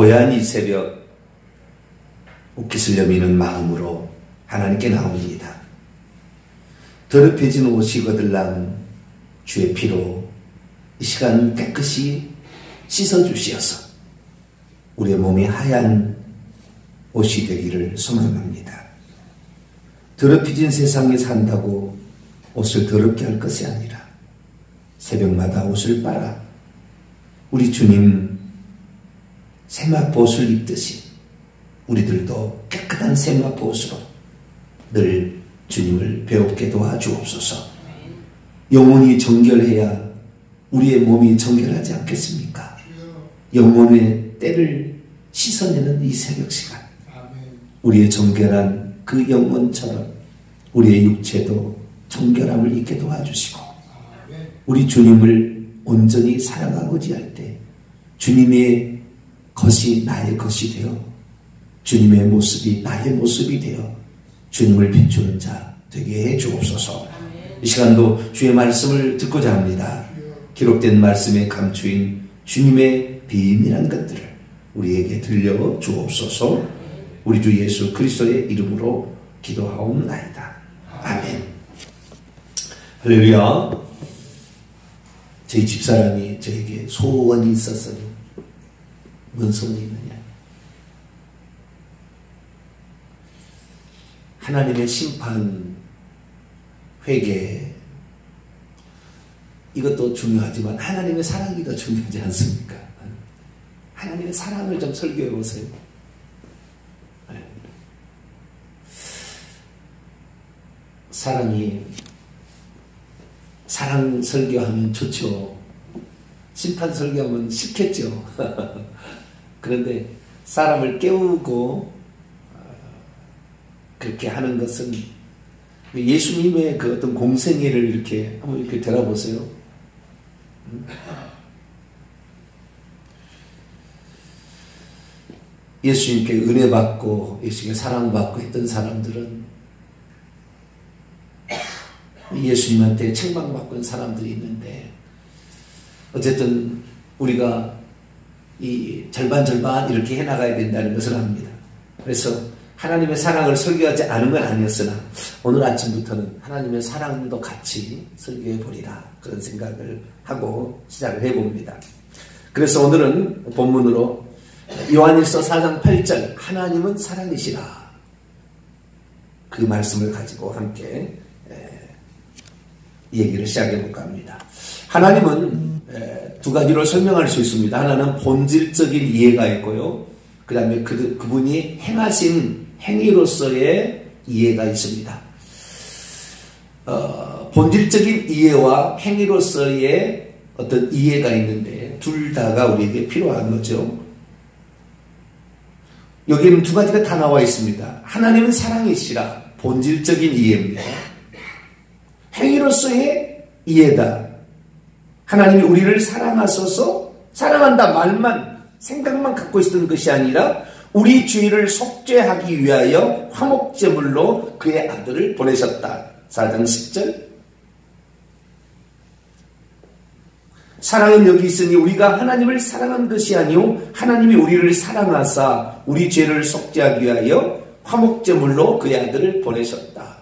고요한 이 새벽 옷깃을 여미는 마음으로 하나님께 나옵니다. 더럽혀진 옷이 거들랑 주의 피로 이 시간 깨끗이 씻어주시어서 우리의 몸이 하얀 옷이 되기를 소망합니다. 더럽혀진 세상에 산다고 옷을 더럽게 할 것이 아니라 새벽마다 옷을 빨아 우리 주님 세마포옷을 입듯이 우리들도 깨끗한 세마포옷으로 늘 주님을 배웁게 도와주옵소서. 영혼이 정결해야 우리의 몸이 정결하지 않겠습니까? 영혼의 때를 씻어내는 이 새벽 시간, 우리의 정결한 그 영혼처럼 우리의 육체도 정결함을 잊게 도와주시고 우리 주님을 온전히 사랑하고자 할 때 주님의 것이 나의 것이 되어 주님의 모습이 나의 모습이 되어 주님을 비추는 자 되게 해 주옵소서. 이 시간도 주의 말씀을 듣고자 합니다. 기록된 말씀에 감추인 주님의 비밀한 것들을 우리에게 들려 주옵소서. 우리 주 예수 그리스도의 이름으로 기도하옵나이다. 아멘. 할렐루야. 저희 집사람이 저에게 소원이 있었어요. 뭔 소원이 있느냐? 하나님의 심판, 회개, 이것도 중요하지만 하나님의 사랑이 더 중요하지 않습니까? 하나님의 사랑을 좀 설교해 보세요. 사랑 설교하면 좋죠. 심판 설교하면 싫겠죠. 그런데 사람을 깨우고 그렇게 하는 것은 예수님의 그 어떤 공생애를 이렇게 한번 이렇게 들어보세요. 예수님께 은혜 받고 예수님께 사랑받고 했던 사람들은 예수님한테 책망받고 있는 사람들이 있는데 어쨌든 우리가 이 절반 이렇게 해나가야 된다는 것을 압니다. 그래서 하나님의 사랑을 설교하지 않은 건 아니었으나 오늘 아침부터는 하나님의 사랑도 같이 설교해 보리라 그런 생각을 하고 시작을 해봅니다. 그래서 오늘은 본문으로 요한일서 4장 8절 하나님은 사랑이시라 그 말씀을 가지고 함께 얘기를 시작해 볼까 합니다. 하나님은 두 가지로 설명할 수 있습니다. 하나는 본질적인 이해가 있고요. 그 다음에 그분이 행하신 행위로서의 이해가 있습니다. 본질적인 이해와 행위로서의 어떤 이해가 있는데 둘 다가 우리에게 필요한 거죠. 여기에는 두 가지가 다 나와 있습니다. 하나님은 사랑이시라 본질적인 이해입니다. 행위로서의 이해다. 하나님이 우리를 사랑하셔서 사랑한다 말만 생각만 갖고 있었던 것이 아니라 우리 죄를 속죄하기 위하여 화목제물로 그의 아들을 보내셨다. 4장 10절. 사랑은 여기 있으니 우리가 하나님을 사랑한 것이 아니오 하나님이 우리를 사랑하사 우리 죄를 속죄하기 위하여 화목제물로 그의 아들을 보내셨다.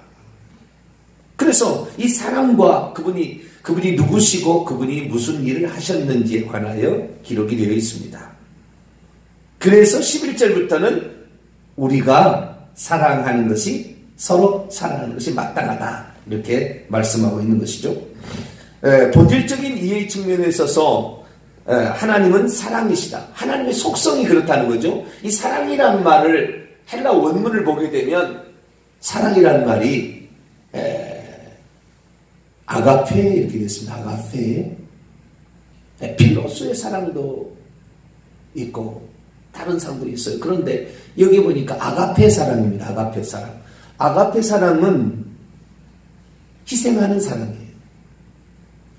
그래서 이 사랑과 그분이 누구시고 그분이 무슨 일을 하셨는지에 관하여 기록이 되어 있습니다. 그래서 11절부터는 우리가 사랑하는 것이 서로 사랑하는 것이 마땅하다 이렇게 말씀하고 있는 것이죠. 본질적인 이해의 측면에 있어서 하나님은 사랑이시다. 하나님의 속성이 그렇다는 거죠. 이 사랑이라는 말을 헬라 원문을 보게 되면 사랑이라는 말이 아가페 이렇게 됐습니다. 아가페. 필로스의 사랑도 있고 다른 사랑도 있어요. 그런데 여기 보니까 아가페 사랑입니다. 아가페 사랑. 아가페 사랑은 희생하는 사랑이에요.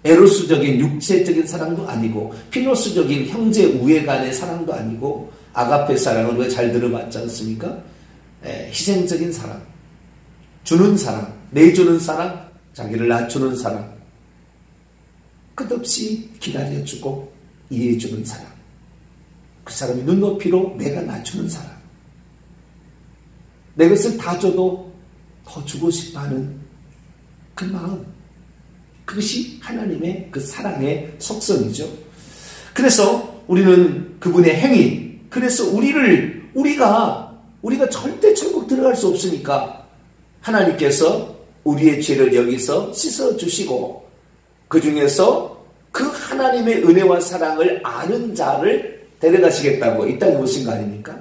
에로스적인 육체적인 사랑도 아니고 필로스적인 형제 우애 간의 사랑도 아니고 아가페 사랑은 우리가 잘 들어봤지 않습니까? 희생적인 사랑, 주는 사랑, 내주는 사랑, 자기를 낮추는 사랑, 끝없이 기다려주고 이해해주는 사랑. 그 사람이 눈높이로 내가 낮추는 사람. 내 것을 다 줘도 더 주고 싶어하는 그 마음. 그것이 하나님의 그 사랑의 속성이죠. 그래서 우리는 그분의 행위, 그래서 우리가 절대 천국 들어갈 수 없으니까 하나님께서 우리의 죄를 여기서 씻어주시고 그 중에서 그 하나님의 은혜와 사랑을 아는 자를 데려가시겠다고 이 땅에 오신 거 아닙니까?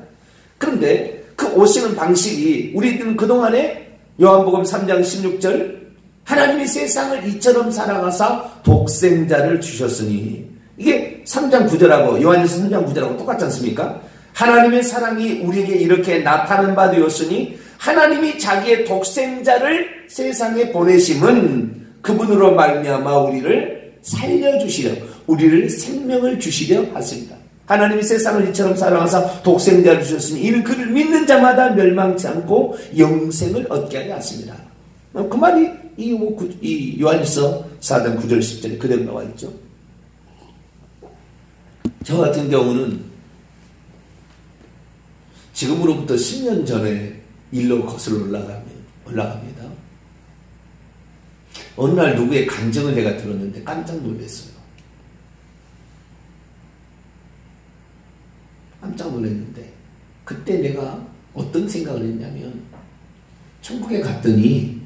그런데 그 오시는 방식이 우리들은 그동안에 요한복음 3장 16절 하나님이 세상을 이처럼 사랑하사 독생자를 주셨으니 이게 3장 9절하고 요한일서 3장 9절하고 똑같지 않습니까? 하나님의 사랑이 우리에게 이렇게 나타난 바 되었으니 하나님이 자기의 독생자를 세상에 보내심은 그분으로 말미암아 우리를 살려주시려 우리를 생명을 주시려 하십니다. 하나님이 세상을 이처럼 사랑하사 독생자를 주셨으니 이는 그를 믿는 자마다 멸망치 않고 영생을 얻게 하려 하십니다. 그 말이 이 요한일서 4장 9절 10절에 그대로 나와 있죠. 저 같은 경우는 지금으로부터 10년 전에 일로 거슬러 올라갑니다. 어느 날 누구의 간증을 제가 들었는데 깜짝 놀랐어요. 깜짝 놀랐는데 그때 내가 어떤 생각을 했냐면 천국에 갔더니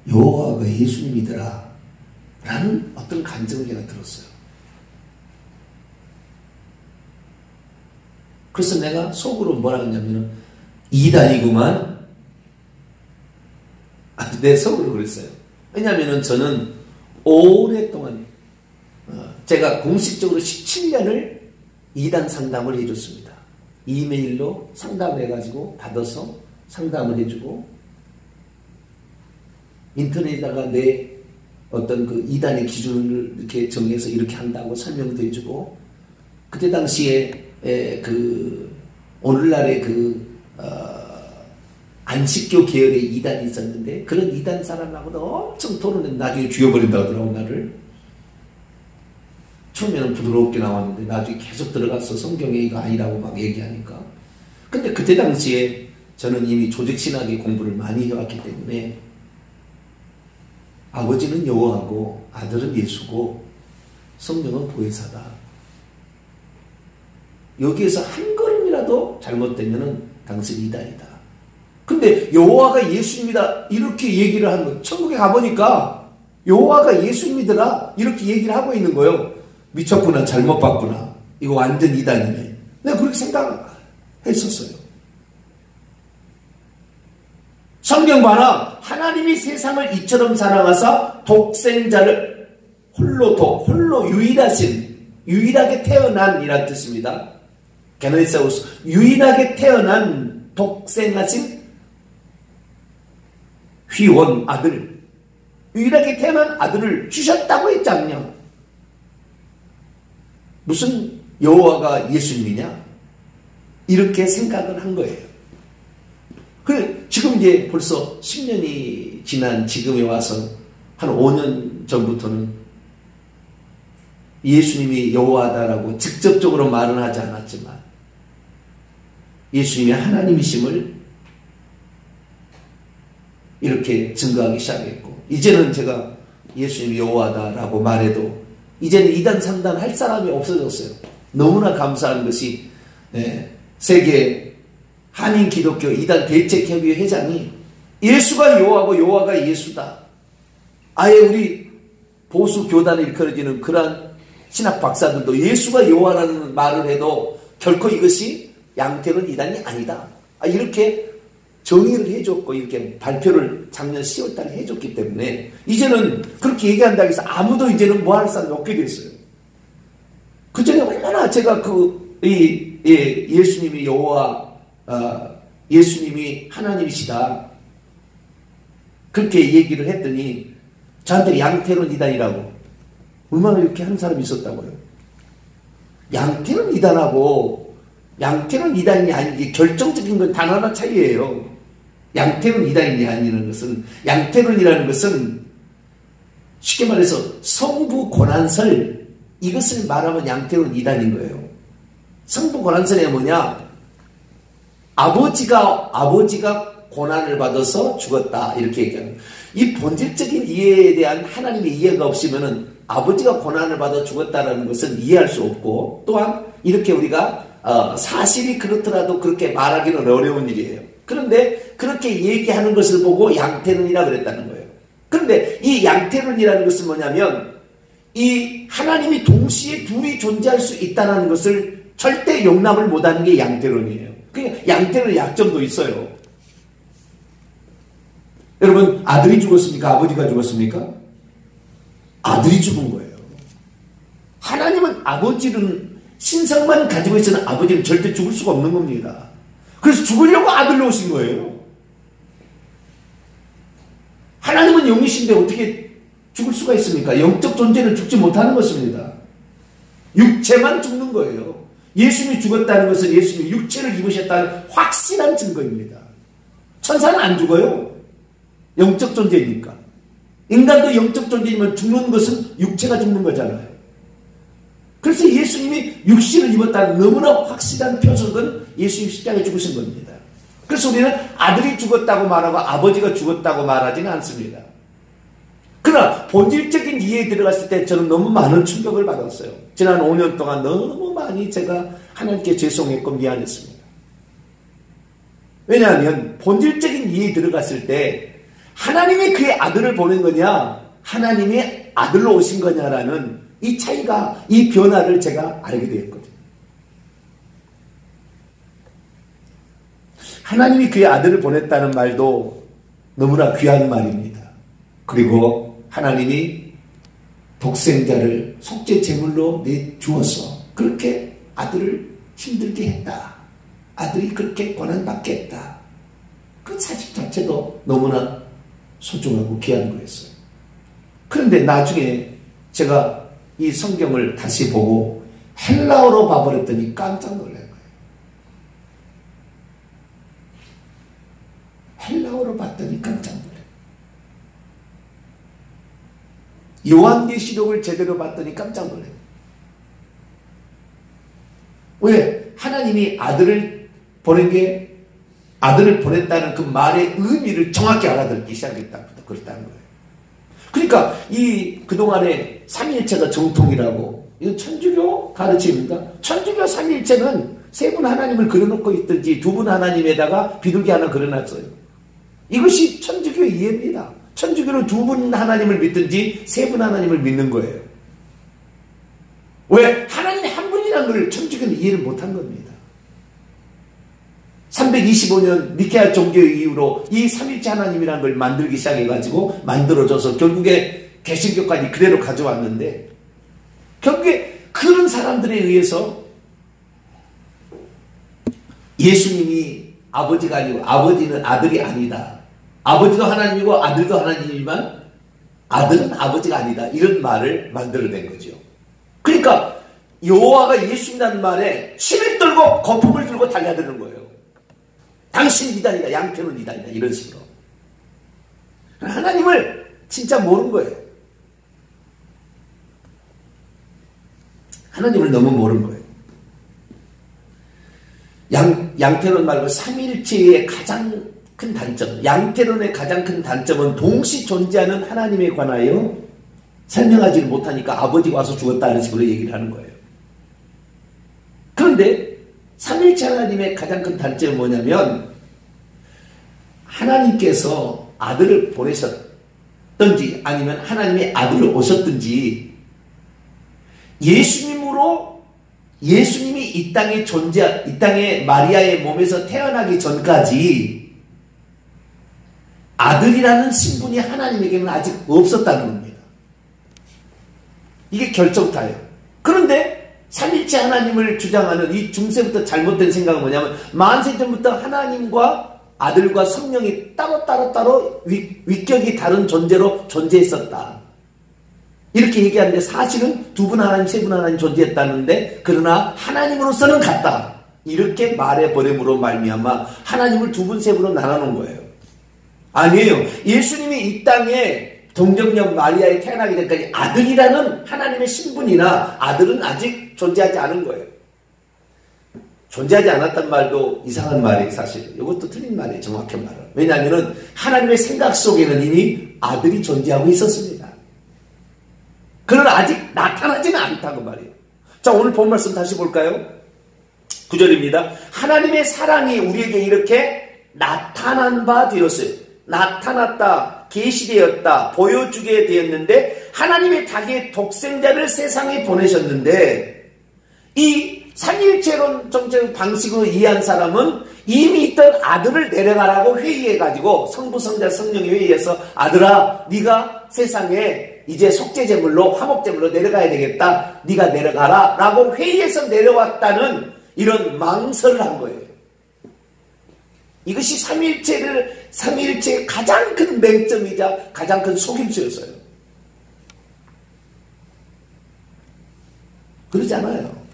여호와가 예수님이더라 라는 어떤 간증을 제가 들었어요. 그래서 내가 속으로 뭐라 했냐면 이단이구만. 내 속으로 그랬어요. 왜냐하면 저는 오랫동안 제가 공식적으로 17년을 이단 상담을 해줬습니다. 이메일로 상담을 해가지고 받아서 상담을 해주고 인터넷에다가 내 어떤 그 이단의 기준을 이렇게 정해서 이렇게 한다고 설명도 해주고 그때 당시에 오늘날의 안식교 계열의 이단이 있었는데 그런 이단 사람하고도 엄청 토론했는데 나중에 죽여버린다고 하더라고 나를. 처음에는 부드럽게 나왔는데 나중에 계속 들어가서 성경에 이거 아니라고 막 얘기하니까. 근데 그때 당시에 저는 이미 조직신학의 공부를 많이 해왔기 때문에 아버지는 여호와고 아들은 예수고 성령은 보혜사다. 여기에서 한 걸음이라도 잘못되면은 당신 이단이다. 근데 여호와가 예수님이다 이렇게 얘기를 하는 거예요. 천국에 가보니까 여호와가 예수님이더라 이렇게 얘기를 하고 있는 거예요. 미쳤구나 잘못 봤구나 이거 완전 이단이네. 내가 그렇게 생각했었어요. 성경 봐라. 하나님이 세상을 이처럼 사랑하사 독생자를 홀로 유일하게 태어난 이란 뜻입니다. 게네사우스 유일하게 태어난 독생하신 휘원 아들 유일하게 태어난 아들을 주셨다고 했지 않냐. 무슨 여호와가 예수님이냐 이렇게 생각을 한 거예요. 지금 이제 벌써 10년이 지난 지금에 와서 한 5년 전부터는 예수님이 여호와다라고 직접적으로 말은 하지 않았지만 예수님이 하나님이심을 이렇게 증거하기 시작했고 이제는 제가 예수님이 여호와다라고 말해도 이제는 이단 상단 할 사람이 없어졌어요. 너무나 감사한 것이 세계 한인 기독교 이단 대책협의회 회장이 예수가 여호와고 여호와가 예수다. 아예 우리 보수 교단을 일컬어지는 그러한 신학 박사들도 예수가 여호와라는 말을 해도 결코 이것이 양태는 이단이 아니다. 이렇게 정의를 해줬고 이렇게 발표를 작년 10월달에 해줬기 때문에 이제는 그렇게 얘기한다고 해서 아무도 이제는 뭐 할 사람이 없게 됐어요. 그 전에 얼마나 제가 예수님이 여호와 예수님이 하나님이시다 그렇게 얘기를 했더니 저한테 양태론 이단이라고 얼마나 이렇게 하는 사람이 있었다고요. 양태론 이단하고 양태론 이단이 아니지 결정적인 건 단 하나 차이예요. 양태론 이단이 아니라는 것은 양태론이라는 것은 쉽게 말해서 성부 고난설 이것을 말하면 양태론 이단인 거예요. 성부 고난설에 뭐냐? 아버지가 고난을 받아서 죽었다. 이렇게 얘기하는. 이 본질적인 이해에 대한 하나님의 이해가 없으면은 아버지가 고난을 받아 죽었다는 것은 이해할 수 없고, 또한 이렇게 우리가 사실이 그렇더라도 그렇게 말하기는 어려운 일이에요. 그런데 그렇게 얘기하는 것을 보고 양태론이라 그랬다는 거예요. 그런데 이 양태론이라는 것은 뭐냐면 이 하나님이 동시에 둘이 존재할 수 있다는 것을 절대 용납을 못하는 게 양태론이에요. 그러니까 양태론의 약점도 있어요. 여러분, 아들이 죽었습니까? 아버지가 죽었습니까? 아들이 죽은 거예요. 하나님은 아버지는 신성만 가지고 있어는 아버지는 절대 죽을 수가 없는 겁니다. 그래서 죽으려고 아들로 오신 거예요. 하나님은 영이신데 어떻게 죽을 수가 있습니까? 영적 존재는 죽지 못하는 것입니다. 육체만 죽는 거예요. 예수님이 죽었다는 것은 예수님이 육체를 입으셨다는 확실한 증거입니다. 천사는 안 죽어요. 영적 존재이니까. 인간도 영적 존재이면 죽는 것은 육체가 죽는 거잖아요. 그래서 예수님이 육신을 입었다는 너무나 확실한 표적은 예수님 십자가에 죽으신 겁니다. 그래서 우리는 아들이 죽었다고 말하고 아버지가 죽었다고 말하지는 않습니다. 그러나 본질적인 이해에 들어갔을 때 저는 너무 많은 충격을 받았어요. 지난 5년 동안 너무 많이 제가 하나님께 죄송했고 미안했습니다. 왜냐하면 본질적인 이해에 들어갔을 때 하나님이 그의 아들을 보낸 거냐, 하나님이 아들로 오신 거냐라는 이 차이가, 이 변화를 제가 알게 되었거든요. 하나님이 그의 아들을 보냈다는 말도 너무나 귀한 말입니다. 그리고 하나님이 독생자를 속죄 제물로 내주어서 그렇게 아들을 힘들게 했다. 아들이 그렇게 고난받게 했다. 그 사실 자체도 너무나 소중하고 귀한 거였어요. 그런데 나중에 제가 이 성경을 다시 보고 헬라어로 봐버렸더니 깜짝 놀란 거예요. 헬라어로 봤더니 깜짝 놀란 거예요. 요한계시록을 제대로 봤더니 깜짝 놀란 거예요. 왜? 하나님이 아들을 보낸 게, 아들을 보냈다는 그 말의 의미를 정확히 알아듣기 시작했다부터 그렇다는 거예요. 그러니까 그동안에 삼위일체가 정통이라고, 이건 천주교 가르침입니다. 천주교 삼위일체는 세 분 하나님을 그려놓고 있든지 두 분 하나님에다가 비둘기 하나 그려놨어요. 이것이 천주교 이해입니다. 천주교는 두 분 하나님을 믿든지 세 분 하나님을 믿는 거예요. 왜? 하나님이 한 분이라는 걸 천주교는 이해를 못한 겁니다. 325년 니케아 종교의 이후로 이 삼일체 하나님이라는 걸 만들기 시작해가지고 만들어져서 결국에 개신교까지 그대로 가져왔는데, 결국에 그런 사람들에 의해서 예수님이 아버지가 아니고 아버지는 아들이 아니다. 아버지도 하나님이고 아들도 하나님이지만 아들은 아버지가 아니다. 이런 말을 만들어낸 거죠. 그러니까 여호와가 예수님이라는 말에 침을 들고 거품을 들고 달려드는 거예요. 당신 이단이다, 양태는 이단이다, 이런 식으로. 하나님을 진짜 모르는 거예요. 하나님을 너무 모르는 거예요. 양태론 말고 삼일체의 가장 큰 단점, 양태론의 가장 큰 단점은 동시 존재하는 하나님에 관하여 설명하지를 못하니까 아버지가 와서 죽었다는 식으로 얘기를 하는 거예요. 그런데 삼일체 하나님의 가장 큰 단점은 뭐냐면, 하나님께서 아들을 보내셨든지 아니면 하나님의 아들을 오셨든지 예수님이 이 땅에 마리아의 몸에서 태어나기 전까지 아들이라는 신분이 하나님에게는 아직 없었다는 겁니다. 이게 결정타예요. 그런데 삼일체 하나님을 주장하는 이 중세부터 잘못된 생각은 뭐냐면, 만세전부터 하나님과 아들과 성령이 따로 위격이 다른 존재로 존재했었다. 이렇게 얘기하는데, 사실은 두 분 하나님, 세 분 하나님 존재했다는데, 그러나 하나님으로서는 같다. 이렇게 말해버림으로 말미암아 하나님을 두 분, 세 분으로 나눠놓은 거예요. 아니에요. 예수님이 이 땅에 동정녀 마리아에 태어나기 전까지 아들이라는 하나님의 신분이나 아들은 아직 존재하지 않은 거예요. 존재하지 않았단 말도 이상한 말이에요, 사실. 이것도 틀린 말이에요, 정확한 말은. 왜냐하면 하나님의 생각 속에는 이미 아들이 존재하고 있었습니다. 그러나 아직 나타나지는 않다고 말이에요. 자, 오늘 본 말씀 다시 볼까요? 9절입니다. 하나님의 사랑이 우리에게 이렇게 나타난 바 되었어요. 나타났다, 계시되었다, 보여주게 되었는데 하나님의 자기의 독생자를 세상에 보내셨는데 이 삼위일체론 정책 방식으로 이해한 사람은 이미 있던 아들을 내려가라고 회의해가지고 성부, 성자, 성령이 회의해서 아들아 네가 세상에 이제 속죄제물로 화목제물로 내려가야 되겠다. 네가 내려가라 라고 회의해서 내려왔다는 이런 망설을 한 거예요. 이것이 삼위일체의 가장 큰 맹점이자 가장 큰 속임수였어요. 그러지 않아요.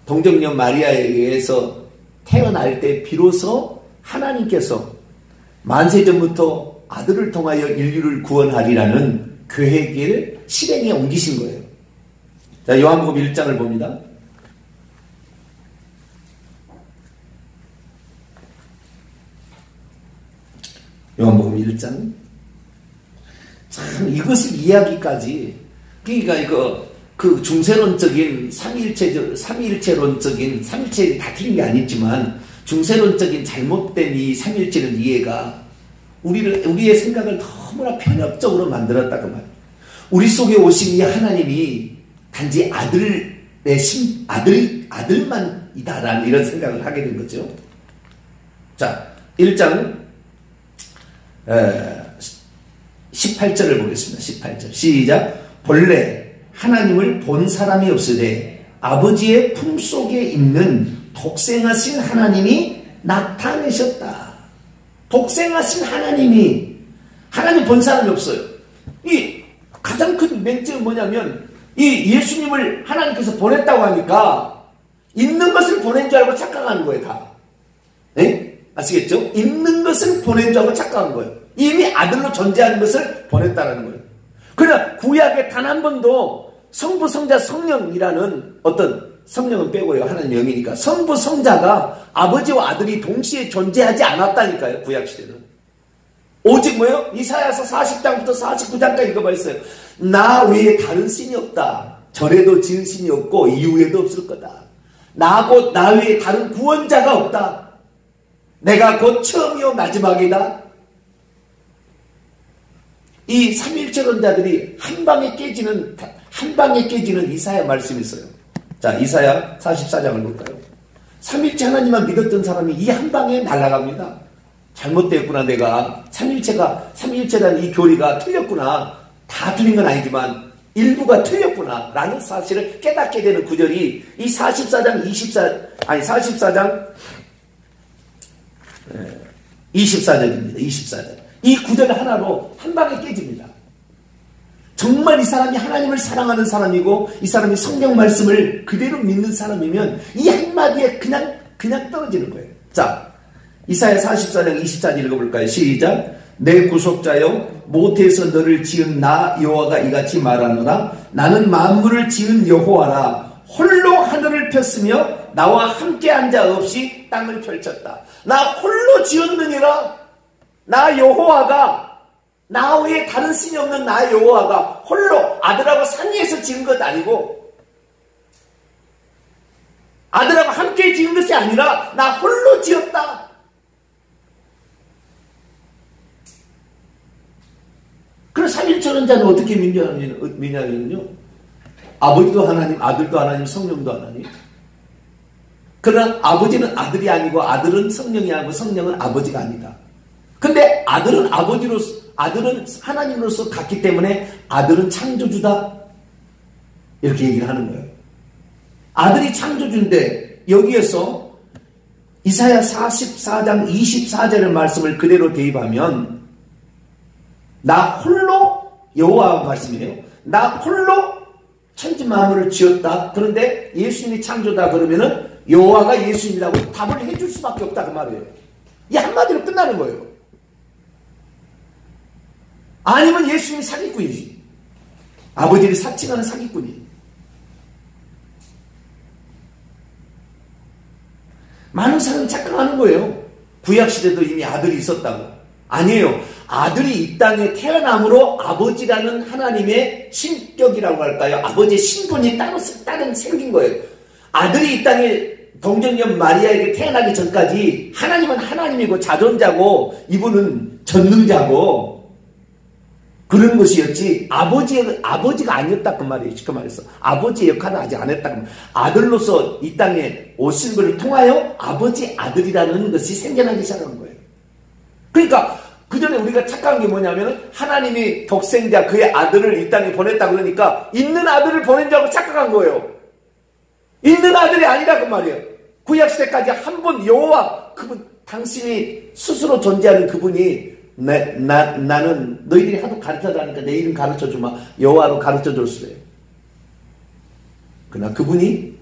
동정녀 마리아에 의해서 태어날 때 비로소 하나님께서 만세전부터 아들을 통하여 인류를 구원하리라는 계획을 실행에 옮기신 거예요. 자, 요한복음 1장을 봅니다. 요한복음 1장. 참 이것을 이해하기까지 그러니까 그 중세론적인 삼위일체론적인 삼위일체 다 틀린 게 아니지만 중세론적인 잘못된 이 삼위일체는 이해가 우리의 생각을 너무나 편협적으로 만들었다고 말이에요. 우리 속에 오신 이 하나님이 단지 아들만이다라는 이런 생각을 하게 된 거죠. 자, 1장 18절을 보겠습니다. 18절 시작. 본래 하나님을 본 사람이 없으되 아버지의 품속에 있는 독생하신 하나님이 나타내셨다. 독생하신 하나님 본 사람이 없어요. 이 가장 큰 맹점은 뭐냐면 이 예수님을 하나님께서 보냈다고 하니까 있는 것을 보낸 줄 알고 착각하는 거예요. 다. 네? 아시겠죠? 있는 것을 보낸 줄 알고 착각하는 거예요. 이미 아들로 존재하는 것을 보냈다는 거예요. 그러나 구약에 단 한 번도 성부, 성자, 성령이라는 어떤 성령은 빼고요. 하나님 영이니까 성부, 성자가 아버지와 아들이 동시에 존재하지 않았다니까요. 구약시대는. 오직 뭐예요? 이사야서 40장부터 49장까지 읽어봐 있어요. 나 외에 다른 신이 없다. 전에도 지은 신이 없고 이후에도 없을 거다. 나 곧 나 외에 다른 구원자가 없다. 내가 곧 처음이요 마지막이다. 이 삼위일체론자들이 한 방에 깨지는 이사야 말씀이 있어요. 자, 이사야 44장을 볼까요? 삼위일체 하나님만 믿었던 사람이 이 한 방에 날아갑니다. 잘못되었구나, 내가. 삼위일체라는 이 교리가 틀렸구나. 다 틀린 건 아니지만 일부가 틀렸구나 라는 사실을 깨닫게 되는 구절이 이 44장 24절입니다. 24절. 이 구절 하나로 한 방에 깨집니다. 정말 이 사람이 하나님을 사랑하는 사람이고 이 사람이 성경 말씀을 그대로 믿는 사람이면 이 한마디에 그냥 떨어지는 거예요. 자, 이사야 44장 24절 읽어볼까요? 시작. 내 구속자여 모태에서 너를 지은 나 여호와가 이같이 말하노라. 나는 만물을 지은 여호와라. 홀로 하늘을 폈으며 나와 함께 한 자 없이 땅을 펼쳤다. 나 홀로 지었느니라. 나 여호와가, 나 외에 다른 신이 없는 나 여호와가 홀로 아들하고 상의해서 지은 것 아니고 아들하고 함께 지은 것이 아니라 나 홀로 지었다. 그래서 삼위일체론자는 어떻게 믿냐면요. 아버지도 하나님, 아들도 하나님, 성령도 하나님. 그러나 아버지는 아들이 아니고 아들은 성령이 아니고 성령은 아버지가 아니다. 근데 아들은 하나님으로서 같기 때문에 아들은 창조주다. 이렇게 얘기를 하는 거예요. 아들이 창조주인데 여기에서 이사야 44장 24절의 말씀을 그대로 대입하면 나 홀로 여호와 말씀이에요. 나 홀로 천지 만물을 지었다. 그런데 예수님이 창조다 그러면은 여호와가 예수님이라고 답을 해줄 수밖에 없다 그 말이에요. 이 한마디로 끝나는 거예요. 아니면 예수님이 사기꾼이지. 아버지를 사칭하는 사기꾼이. 많은 사람이 착각하는 거예요. 구약시대도 이미 아들이 있었다고. 아니에요. 아들이 이 땅에 태어남으로 아버지라는 하나님의 신격이라고 할까요? 아버지의 신분이 따로 생긴 거예요. 아들이 이 땅에 동정녀 마리아에게 태어나기 전까지 하나님은 하나님이고 자존자고 이분은 전능자고 그런 것이었지 아버지가 아니었다 그 말이에요. 쉽게 말해서 아버지의 역할을 아직 안 했다. 아들로서 이 땅에 오신 것을 통하여 아버지 아들이라는 것이 생겨나기 시작한 거예요. 그러니까 그 전에 우리가 착각한 게 뭐냐면 하나님이 독생자 그의 아들을 이 땅에 보냈다 그러니까 있는 아들을 보낸 자고 착각한 거예요. 있는 아들이 아니라 그 말이에요. 구약시대까지 한 번 여호와 그분 당신이 스스로 존재하는 그분이 나는 너희들이 하도 가르쳐달라니까 내 이름 가르쳐주마 여호와로 가르쳐줬어요. 그러나 그분이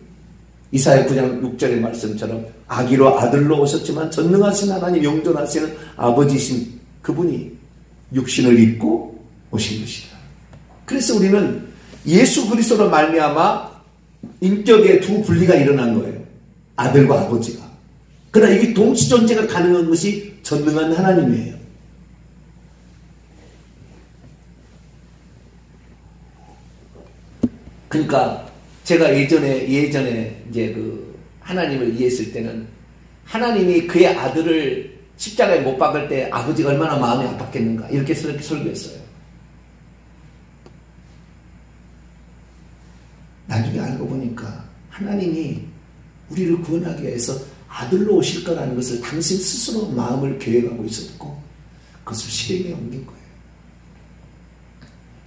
이사야 9장 6절의 말씀처럼 아기로 아들로 오셨지만 전능하신 하나님 영존하시는 아버지신 그분이 육신을 입고 오신 것이다. 그래서 우리는 예수 그리스도로 말미암아 인격의 두 분리가 일어난 거예요. 아들과 아버지가. 그러나 이게 동시 존재가 가능한 것이 전능한 하나님이에요. 그러니까 제가 예전에 이제 그 하나님을 이해했을 때는 하나님이 그의 아들을 십자가에 못 박을 때 아버지가 얼마나 마음이 아팠겠는가 이렇게 설교했어요. 나중에 알고 보니까 하나님이 우리를 구원하기 위해서 아들로 오실 거라는 것을 당신 스스로 마음을 계획하고 있었고 그것을 실행에 옮긴 거예요.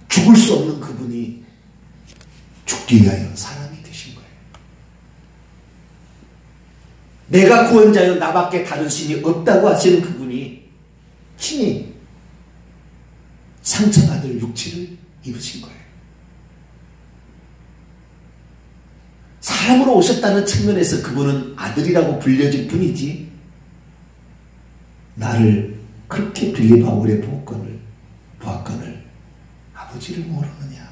죽을 수 없는 그분이 죽기 위하여 사람이 되신 거예요. 내가 구원자여 나밖에 다른 신이 없다고 하시는 그분이 친히 상처받을 육체를 입으신 거예요. 사람으로 오셨다는 측면에서 그분은 아들이라고 불려질 뿐이지 나를 그렇게 빌립아 오래 보았거늘 아버지를 모르느냐.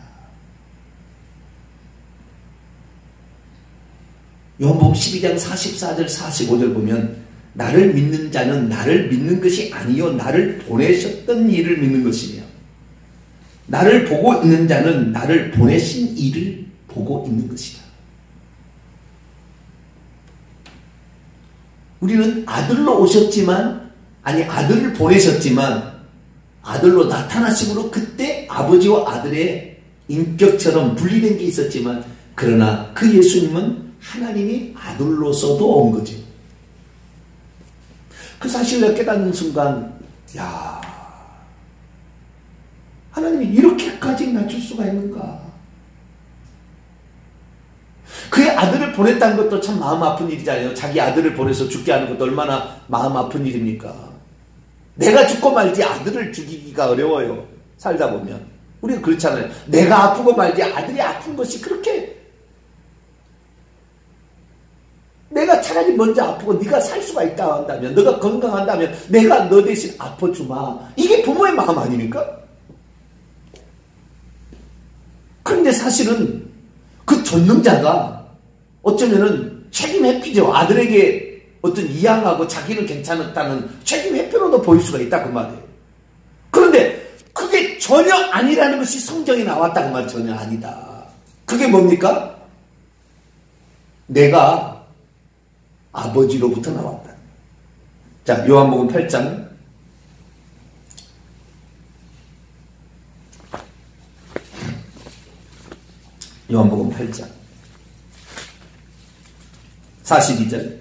요한복음 12장 44절 45절 보면 나를 믿는 자는 나를 믿는 것이 아니요 나를 보내셨던 이를 믿는 것이며 나를 보고 있는 자는 나를 보내신 이를 보고 있는 것이다. 우리는 아들로 오셨지만 아들을 보내셨지만 아들로 나타나심으로 그때 아버지와 아들의 인격처럼 분리된 게 있었지만 그러나 그 예수님은 하나님이 아들로서도 온 거죠. 그 사실을 깨닫는 순간 야 하나님이 이렇게까지 낮출 수가 있는가. 그의 아들을 보냈다는 것도 참 마음 아픈 일이잖아요. 자기 아들을 보내서 죽게 하는 것도 얼마나 마음 아픈 일입니까. 내가 죽고 말지 아들을 죽이기가 어려워요. 살다 보면 우리가 그렇잖아요. 내가 아프고 말지 아들이 아픈 것이 그렇게 내가 차라리 먼저 아프고 네가 살 수가 있다 한다면 너가 건강한다면 내가 너 대신 아파주마. 이게 부모의 마음 아닙니까? 그런데 사실은 그 전능자가 어쩌면은 책임 회피죠. 아들에게 어떤 이양하고 자기는 괜찮았다는 책임 회피로도 보일 수가 있다 그 말이에요. 그런데 그게 전혀 아니라는 것이 성경에 나왔다 그 말. 전혀 아니다. 그게 뭡니까? 내가 아버지로부터 나왔다. 자, 요한복음 8장 요한복음 8장 42절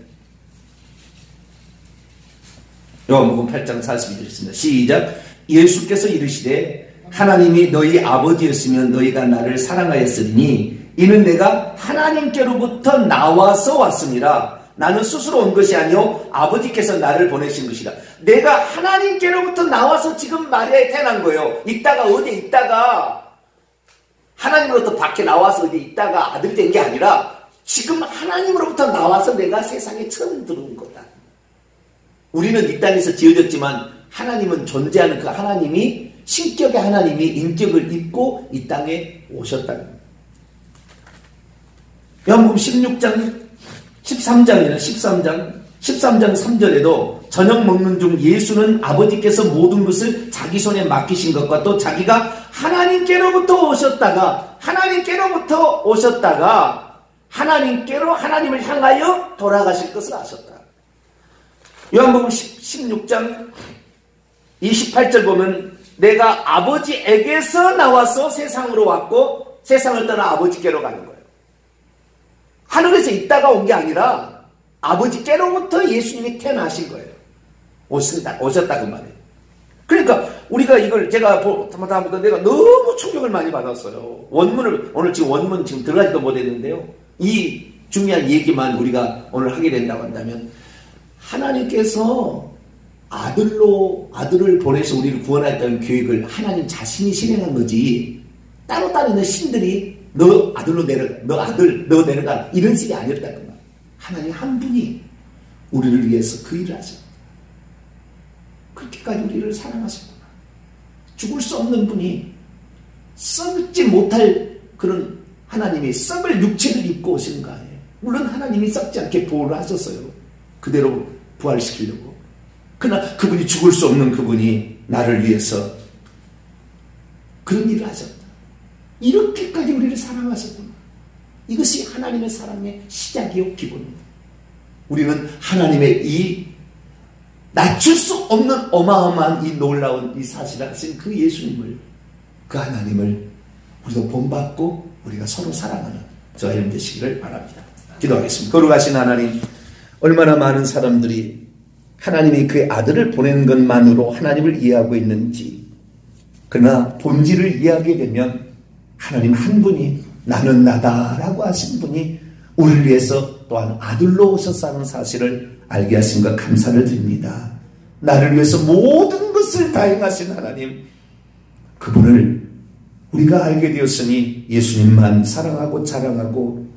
요한복음 8장 42절 있습니다. 시작. 예수께서 이르시되 하나님이 너희 아버지였으면 너희가 나를 사랑하였으리니 이는 내가 하나님께로부터 나와서 왔습니다. 나는 스스로 온 것이 아니요 아버지께서 나를 보내신 것이다. 내가 하나님께로부터 나와서 지금 마리아에 태어난 거예요. 어디 있다가 하나님으로부터 밖에 나와서 어디 있다가 아들이 된 게 아니라 지금 하나님으로부터 나와서 내가 세상에 처음 들어온 거다. 우리는 이 땅에서 지어졌지만 하나님은 존재하는 그 하나님이 신격의 하나님이 인격을 입고 이 땅에 오셨다는 겁니다. 요한복음 16장 13장이나 13장 13장 3절에도 저녁 먹는 중 예수는 아버지께서 모든 것을 자기 손에 맡기신 것과 또 자기가 하나님께로부터 오셨다가 하나님께로 하나님을 향하여 돌아가실 것을 아셨다. 요한복음 16장 28절 보면 내가 아버지에게서 나와서 세상으로 왔고 세상을 떠나 아버지께로 가는 거예요. 하늘에서 있다가 온 게 아니라 아버지께로부터 예수님이 태어나신 거예요. 오셨다 그 말이에요. 그러니까 우리가 이걸 제가 보다 내가 너무 충격을 많이 받았어요. 오늘 지금 원문 들어가지도 못했는데요. 이 중요한 얘기만 우리가 오늘 하게 된다고 한다면 하나님께서 아들을 보내서 우리를 구원하겠다는 계획을 하나님 자신이 실행한 거지 따로 있는 신들이 너 내려가 이런 식이 아니었다는 거예요. 하나님 한 분이 우리를 위해서 그 일을 하셨다. 그렇게까지 우리를 사랑하셨구나. 죽을 수 없는 분이 썩지 못할 그런 하나님이 썩을 육체를 입고 오신 거 아니에요. 물론 하나님이 썩지 않게 보호를 하셨어요. 그대로 부활시키려고. 그러나 그분이 죽을 수 없는 그분이 나를 위해서 그런 일을 하셨다. 이렇게까지 우리를 사랑하셨구나. 이것이 하나님의 사랑의 시작이요 기본입니다. 우리는 하나님의 이 낮출 수 없는 어마어마한 이 놀라운 이 사실을 하신 그 예수님을 그 하나님을 우리도 본받고 우리가 서로 사랑하는 저와 여러분 되시기를 바랍니다. 기도하겠습니다. 거룩하신 하나님, 얼마나 많은 사람들이 하나님이 그의 아들을 보낸 것만으로 하나님을 이해하고 있는지, 그러나 본질을 이해하게 되면 하나님 한 분이 나는 나다라고 하신 분이 우리를 위해서 또한 아들로 오셨다는 사실을 알게 하신 것 감사를 드립니다. 나를 위해서 모든 것을 다 행하신 하나님, 그분을 우리가 알게 되었으니 예수님만 사랑하고 자랑하고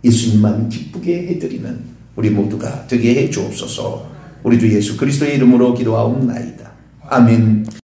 예수님만 기쁘게 해드리는 우리 모두가 되게 해 주옵소서. 우리 주 예수 그리스도의 이름으로 기도하옵나이다. 아멘.